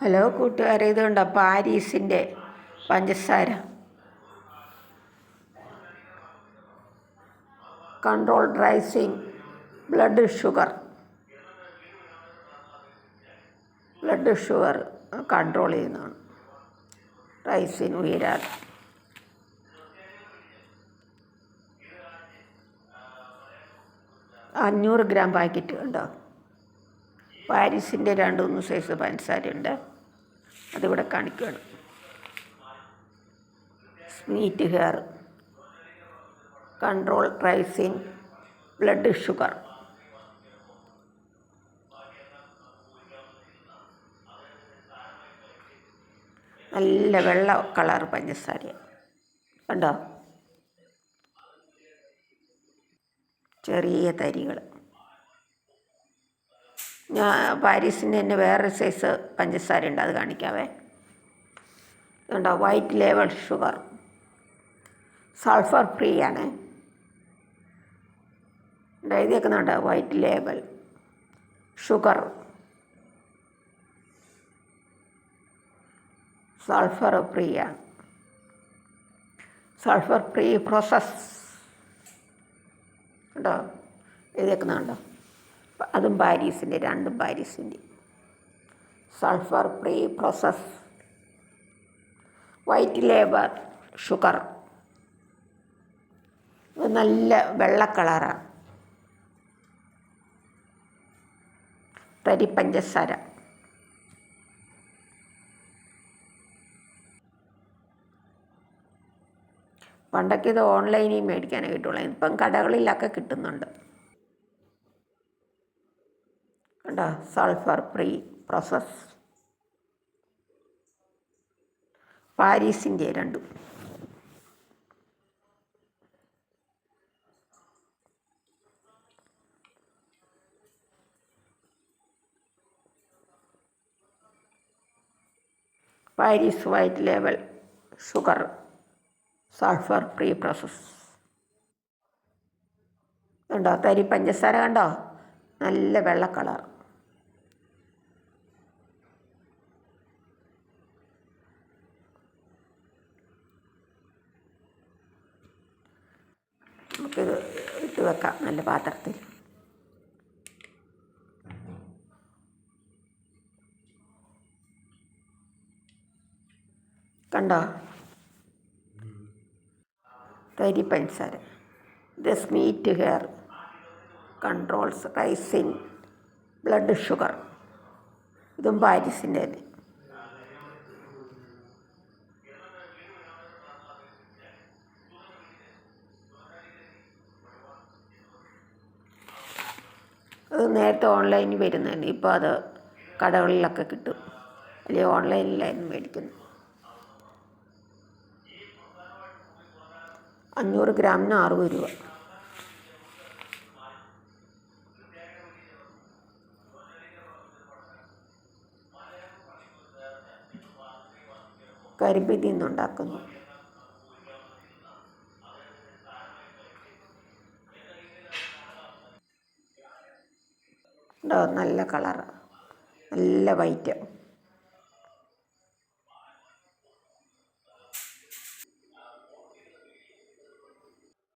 Hello കൂട്ടുകാരെ, ഇതുണ്ടോ പാരീസിൻ്റെ പഞ്ചസാര. Control rising blood sugar control ചെയ്യുന്നതാണ്. റൈസിന് ഉയരാതെ 500 ഗ്രാം പാക്കറ്റ് ഉണ്ടോ. പാരീസിൻ്റെ 2-3 സൈസ് പഞ്ചസാരയുണ്ട്, അതിവിടെ കാണിക്കുകയാണ്. സ്മീറ്റ് hair control rising blood sugar. നല്ല വെള്ള കളർ പഞ്ചസാര കണ്ടോ, ചെറിയ തരികൾ. പാരീസിൻ്റെ തന്നെ വേറൊരു സൈസ് പഞ്ചസാര ഉണ്ട്, അത് കാണിക്കാവേ. ഇതുണ്ടോ, white label sugar, sulphur free ആണ്. എഴുതിയേക്കുന്നുണ്ട് white label sugar, sulphur free ആണ്. സൾഫർ ഫ്രീ പ്രോസസ് ഉണ്ടോ, എഴുതിയേക്കുന്നുണ്ടോ. അതും പാരീസിൻ്റെ, രണ്ടും പാരീസിൻ്റെ. Sulphur free process white label sugar. ഇത് നല്ല വെള്ള കളറാണ്, തരി പഞ്ചസാര. പണ്ടൊക്കെ ഇത് ഓൺലൈനിൽ മേടിക്കാനേ കിട്ടുള്ളൂ, ഇപ്പം കടകളിലൊക്കെ കിട്ടുന്നുണ്ട്. കണ്ടോ, സൾഫർ ഫ്രീ പ്രോസസ് പാരീസിൻ്റെ രണ്ടും. Paris white label sugar, sulphur free process. കണ്ടോ, തരി പഞ്ചസാര കണ്ടോ, നല്ല വെള്ള കളർ. നമുക്കിത് ഇട്ട് വെക്കാം നല്ല പാത്രത്തിൽ. കണ്ടോ, തരി പഞ്ചസാര. ഇത് സ്മീറ്റ് hair controls rising blood sugar, ഇതും പാരീസിൻ്റെ തന്നെ. അത് നേരത്തെ ഓൺലൈനിൽ വരുന്നതന്നെ, ഇപ്പോൾ അത് കടകളിലൊക്കെ കിട്ടും, അല്ലെങ്കിൽ ഓൺലൈനിലായിരുന്നു മേടിക്കുന്നത്. 500 ഗ്രാമിന് 60 രൂപ. കരിമ്പിൽ നിന്നുണ്ടാക്കുന്നു. നല്ല കളറ്, നല്ല വൈറ്റ്.